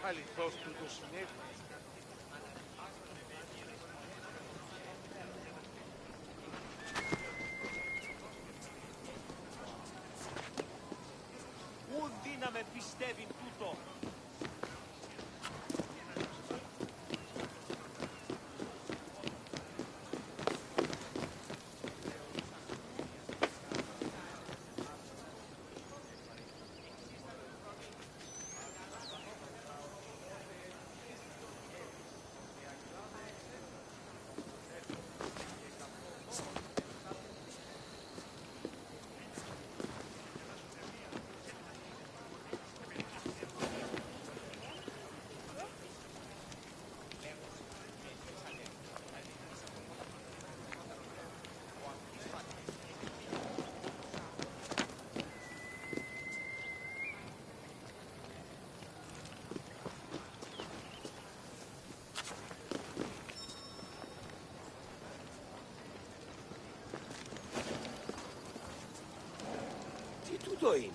αληθώς τούτο συνέβη? Ούν δύναμε πιστεύειν τούτο. Τι τούτο είναι?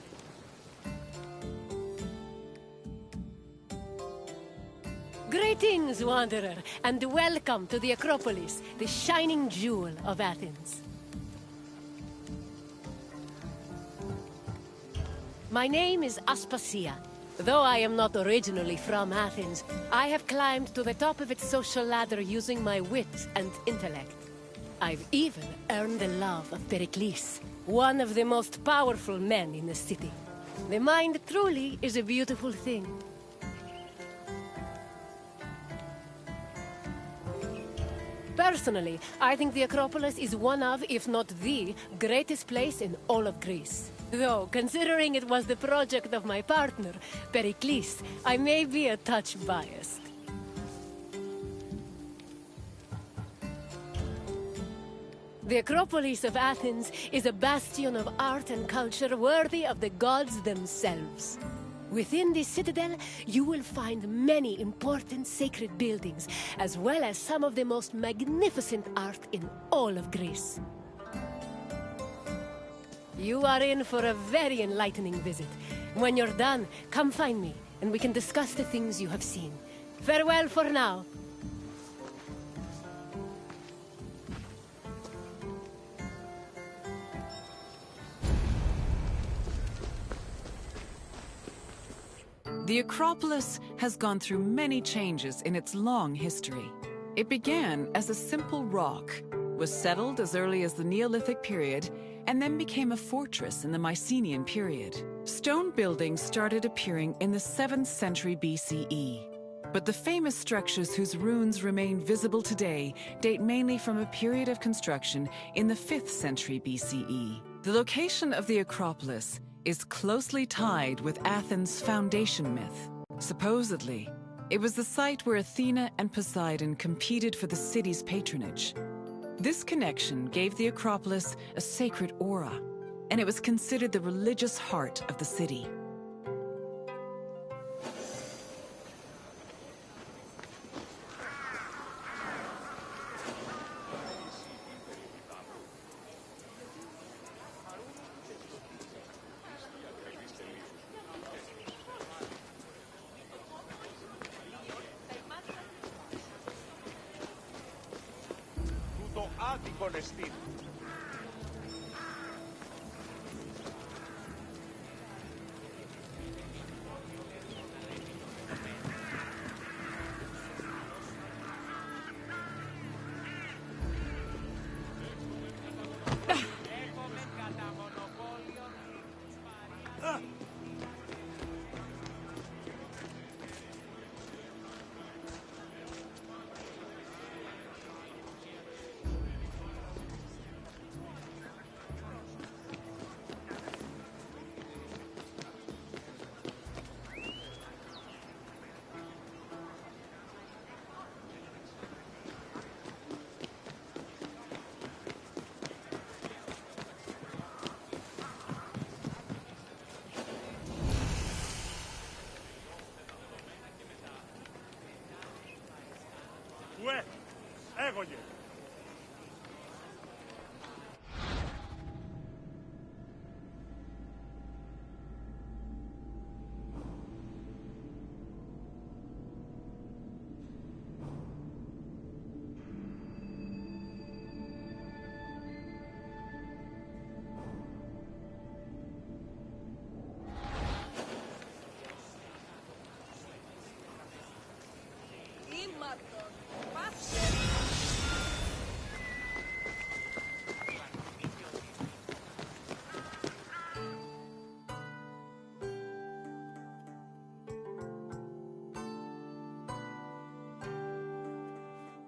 Greetings, wanderer, and welcome to the Acropolis, the shining jewel of Athens. My name is Aspasia. Though I am not originally from Athens, I have climbed to the top of its social ladder using my wit and intellect. I've even earned the love of Pericles, one of the most powerful men in the city. The mind truly is a beautiful thing. Personally, I think the Acropolis is one of, if not the, greatest place in all of Greece. Though, considering it was the project of my partner, Pericles, I may be a touch biased. The Acropolis of Athens is a bastion of art and culture worthy of the gods themselves. Within this citadel, you will find many important sacred buildings, as well as some of the most magnificent art in all of Greece. You are in for a very enlightening visit. When you're done, come find me, and we can discuss the things you have seen. Farewell for now. The Acropolis has gone through many changes in its long history. It began as a simple rock, was settled as early as the Neolithic period, and then became a fortress in the Mycenaean period. Stone buildings started appearing in the 7th century BCE. But the famous structures whose ruins remain visible today date mainly from a period of construction in the 5th century BCE. The location of the Acropolis is closely tied with Athens' foundation myth. Supposedly, it was the site where Athena and Poseidon competed for the city's patronage. This connection gave the Acropolis a sacred aura, and it was considered the religious heart of the city. Τούτο άδικον εστίν.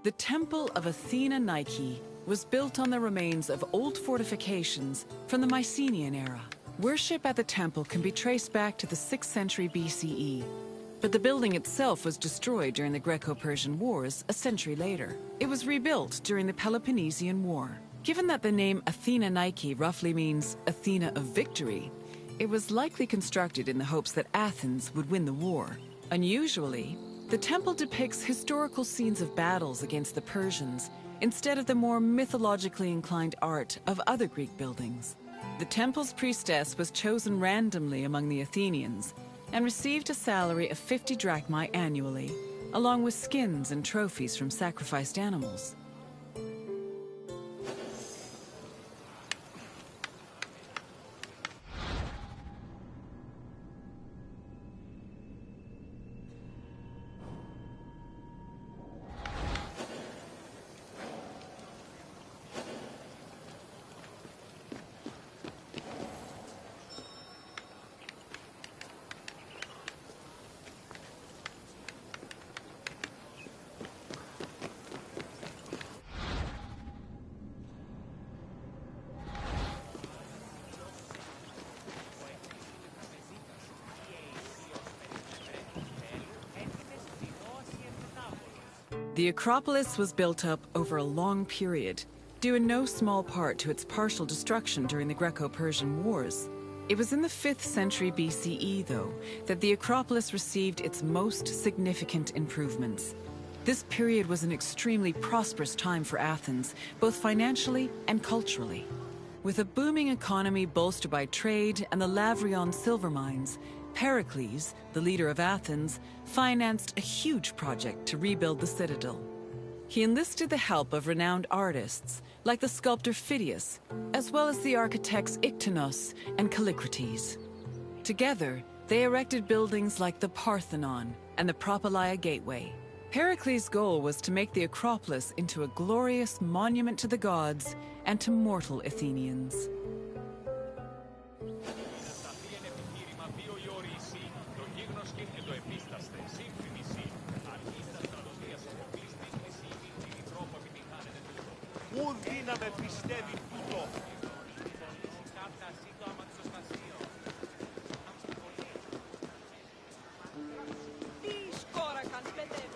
The Temple of Athena Nike was built on the remains of old fortifications from the Mycenaean era. Worship at the temple can be traced back to the 6th century BCE, but the building itself was destroyed during the Greco-Persian Wars a century later. It was rebuilt during the Peloponnesian War. Given that the name Athena Nike roughly means Athena of victory, it was likely constructed in the hopes that Athens would win the war. Unusually, the temple depicts historical scenes of battles against the Persians instead of the more mythologically inclined art of other Greek buildings. The temple's priestess was chosen randomly among the Athenians and received a salary of 50 drachmae annually, along with skins and trophies from sacrificed animals. The Acropolis was built up over a long period, due in no small part to its partial destruction during the Greco-Persian Wars. It was in the 5th century BCE, though, that the Acropolis received its most significant improvements. This period was an extremely prosperous time for Athens, both financially and culturally. With a booming economy bolstered by trade and the Lavrion silver mines, Pericles, the leader of Athens, financed a huge project to rebuild the citadel. He enlisted the help of renowned artists, like the sculptor Phidias, as well as the architects Iktinos and Callicrates. Together, they erected buildings like the Parthenon and the Propylaea Gateway. Pericles' goal was to make the Acropolis into a glorious monument to the gods and to mortal Athenians. Ούν δύναμε πιστεύει τούτο. Τι σκόρακαν παιδεύει.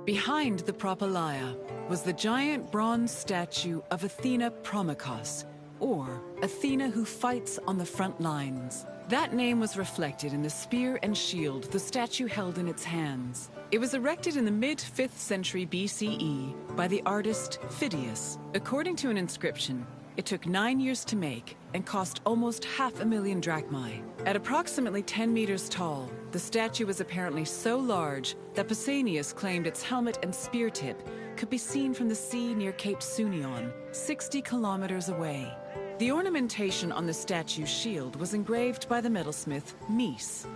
Behind the Propylaea was the giant bronze statue of Athena Promachos, or Athena who fights on the front lines. That name was reflected in the spear and shield the statue held in its hands. It was erected in the mid-5th century BCE by the artist Phidias. According to an inscription, It took 9 years to make and cost almost 500,000 drachmae. At approximately 10 meters tall, the statue was apparently so large that Pausanias claimed its helmet and spear tip could be seen from the sea near Cape Sunion, 60 kilometers away. The ornamentation on the statue's shield was engraved by the metalsmith Mies.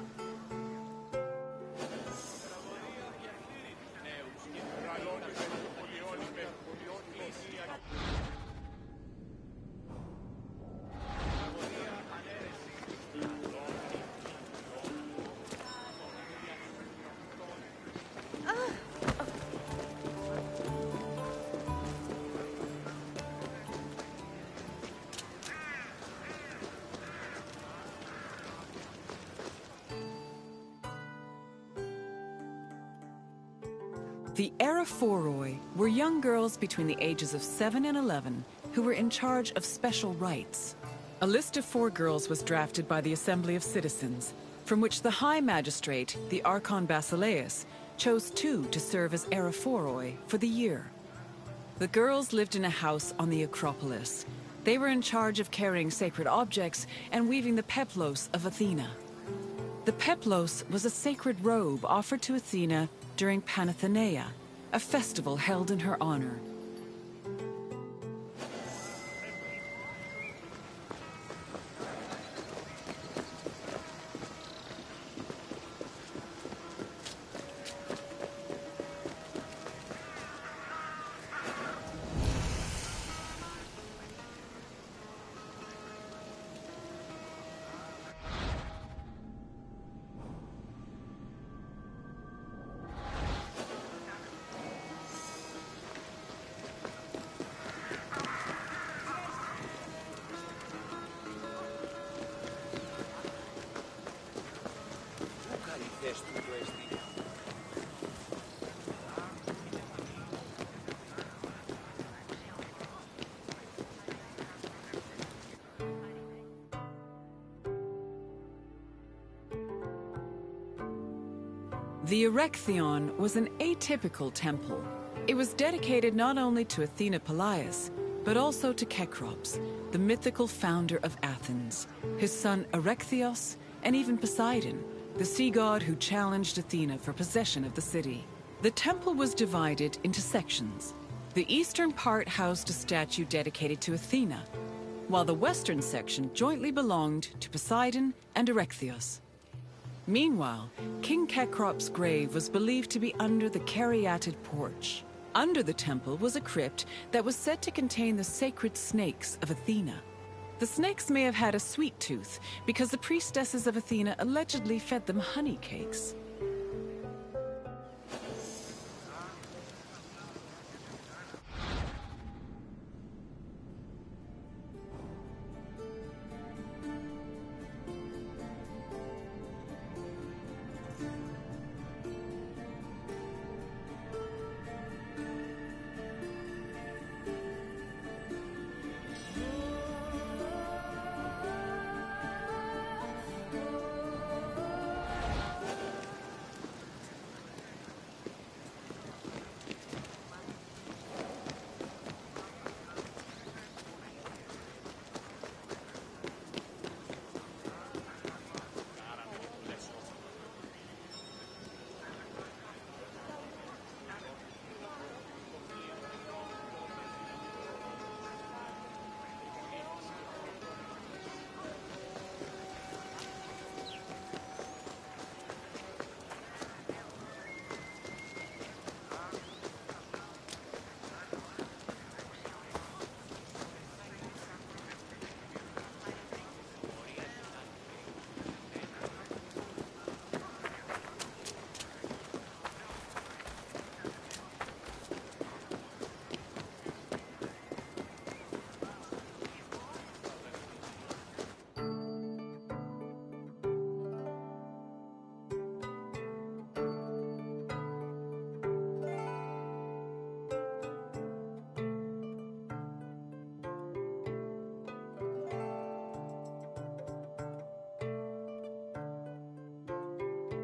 The Eraphoroi were young girls between the ages of 7 and 11 who were in charge of special rites. A list of 4 girls was drafted by the Assembly of Citizens, from which the High Magistrate, the Archon Basileus, chose 2 to serve as Eraphoroi for the year. The girls lived in a house on the Acropolis. They were in charge of carrying sacred objects and weaving the peplos of Athena. The peplos was a sacred robe offered to Athena during Panathenaea, a festival held in her honor. The Erechtheion was an atypical temple. It was dedicated not only to Athena Polias, but also to Cecrops, the mythical founder of Athens, his son Erechtheos, and even Poseidon, the sea god who challenged Athena for possession of the city. The temple was divided into sections. The eastern part housed a statue dedicated to Athena, while the western section jointly belonged to Poseidon and Erechtheos. Meanwhile, King Cecrops' grave was believed to be under the caryatid porch. Under the temple was a crypt that was said to contain the sacred snakes of Athena. The snakes may have had a sweet tooth because the priestesses of Athena allegedly fed them honey cakes.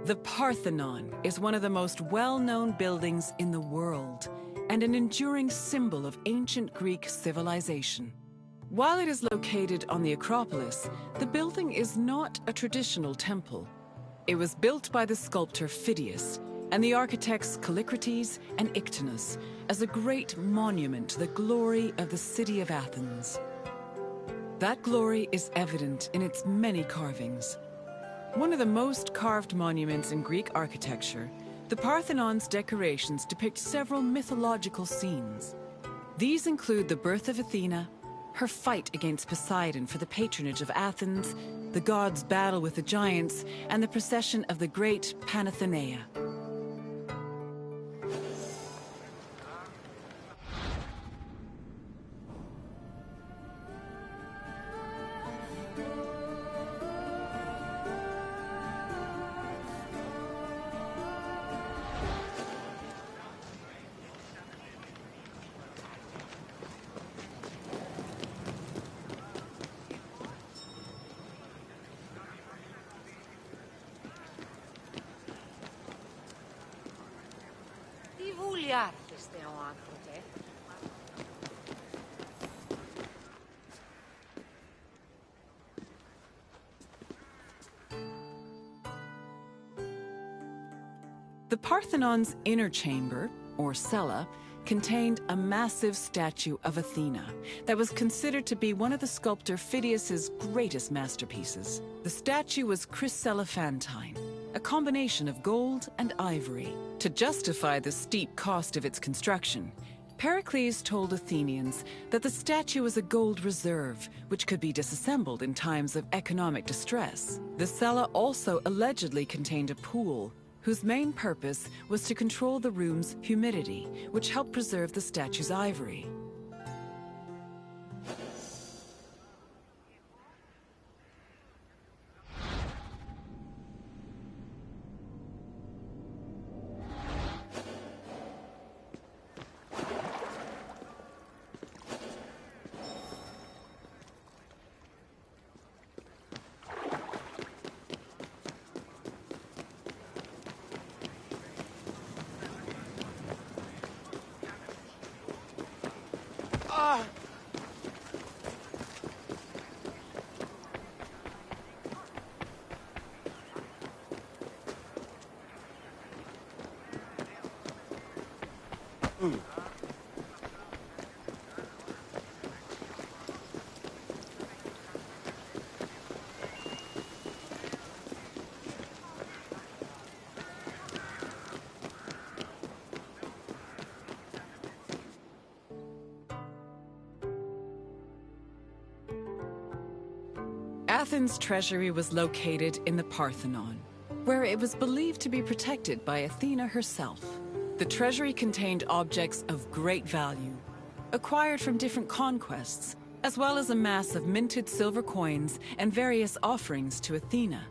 The Parthenon is one of the most well-known buildings in the world and an enduring symbol of ancient Greek civilization. While it is located on the Acropolis, the building is not a traditional temple. It was built by the sculptor Phidias and the architects Callicrates and Ictinus as a great monument to the glory of the city of Athens. That glory is evident in its many carvings. One of the most carved monuments in Greek architecture, the Parthenon's decorations depict several mythological scenes. These include the birth of Athena, her fight against Poseidon for the patronage of Athens, the gods' battle with the giants, and the procession of the great Panathenaea. Τι βουλιάρχεστε ο άνθρωπε? The Parthenon's inner chamber, or cella, contained a massive statue of Athena that was considered to be one of the sculptor Phidias's greatest masterpieces. The statue was chryselephantine, a combination of gold and ivory. To justify the steep cost of its construction, Pericles told Athenians that the statue was a gold reserve, which could be disassembled in times of economic distress. The cella also allegedly contained a pool, whose main purpose was to control the room's humidity, which helped preserve the statue's ivory. Athens' treasury was located in the Parthenon, where it was believed to be protected by Athena herself. The treasury contained objects of great value, acquired from different conquests, as well as a mass of minted silver coins and various offerings to Athena.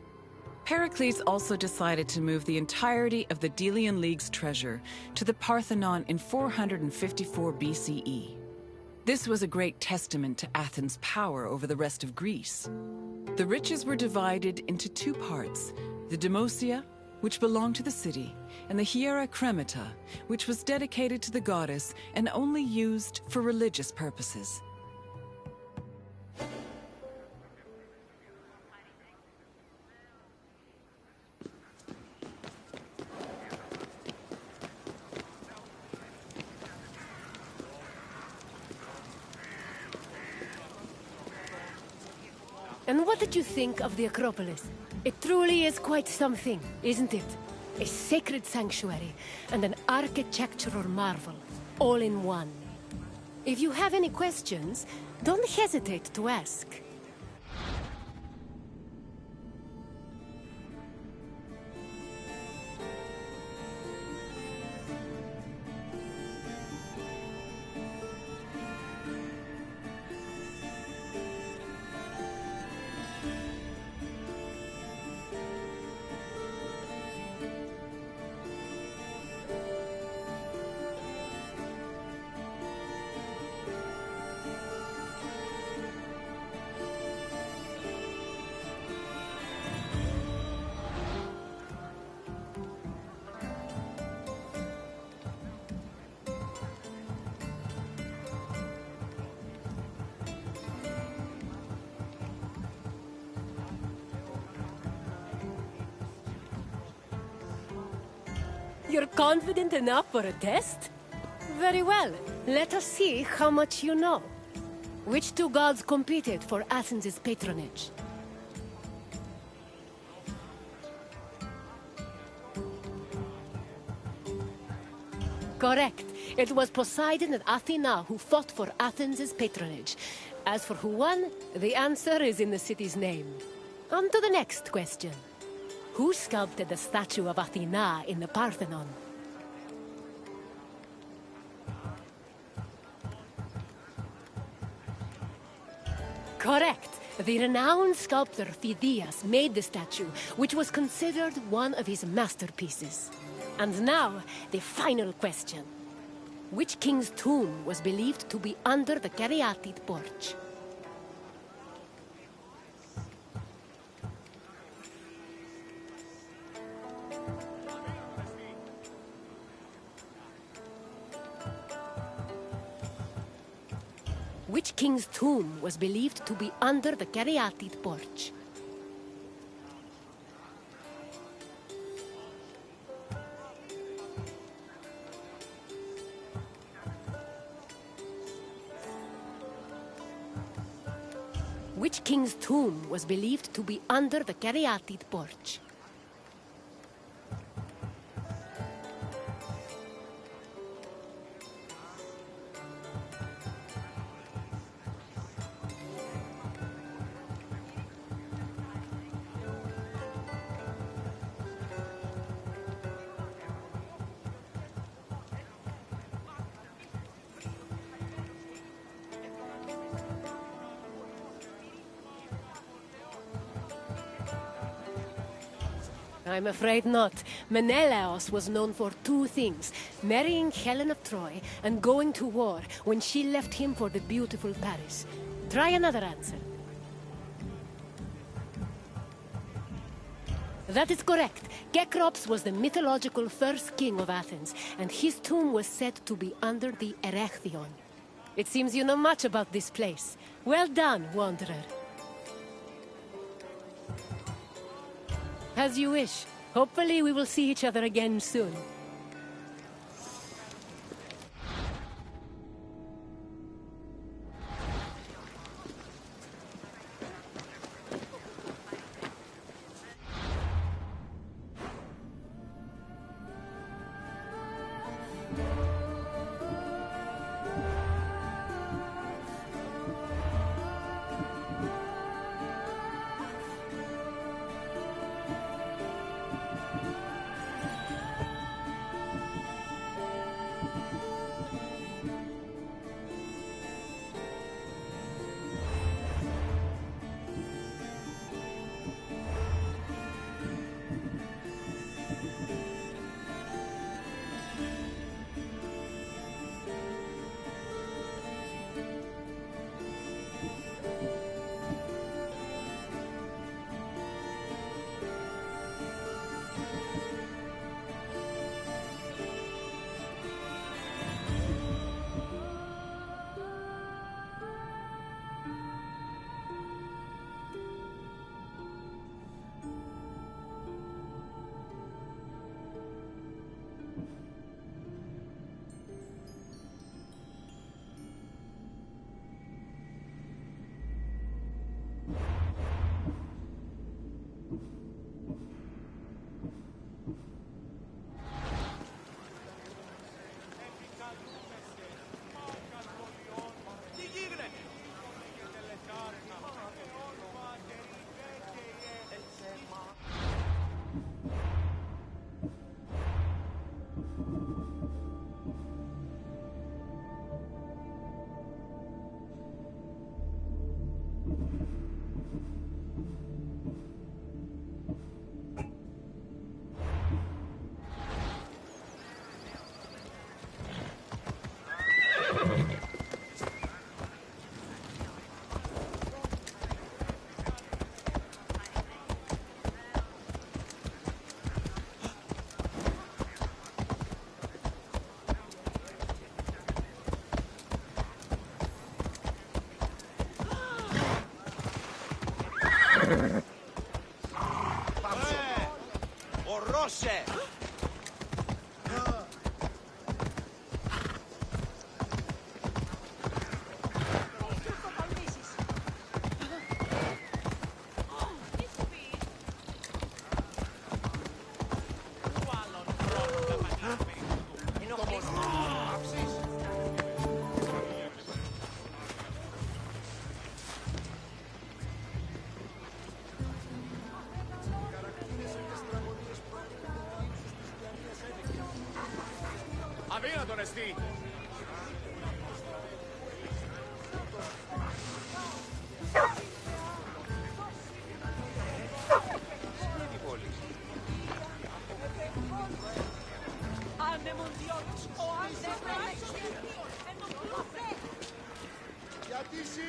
Pericles also decided to move the entirety of the Delian League's treasure to the Parthenon in 454 BCE. This was a great testament to Athens' power over the rest of Greece. The riches were divided into two parts: the Demosia, which belonged to the city, and the Hiera Cremata, which was dedicated to the goddess and only used for religious purposes. And what did you think of the Acropolis? It truly is quite something, isn't it? A sacred sanctuary and an architectural marvel, all in one. If you have any questions, don't hesitate to ask. You're confident enough for a test? Very well. Let us see how much you know. Which two gods competed for Athens' patronage? Correct. It was Poseidon and Athena who fought for Athens' patronage. As for who won, the answer is in the city's name. On to the next question. Who sculpted the statue of Athena in the Parthenon? Correct. The renowned sculptor Phidias made the statue, which was considered one of his masterpieces. And now, the final question. Which king's tomb was believed to be under the Caryatid porch? Which king's tomb was believed to be under the Caryatid porch? Which king's tomb was believed to be under the Caryatid porch? I'm afraid not. Menelaos was known for two things: marrying Helen of Troy and going to war when she left him for the beautiful Paris. Try another answer. That is correct. Cecrops was the mythological first king of Athens, and his tomb was said to be under the Erechtheion. It seems you know much about this place. Well done, wanderer. As you wish. Hopefully we will see each other again soon. Ορόσε! Αδύνατον εστί. Άνεμον διόρους, ο άνεμον. Γιατί εσύ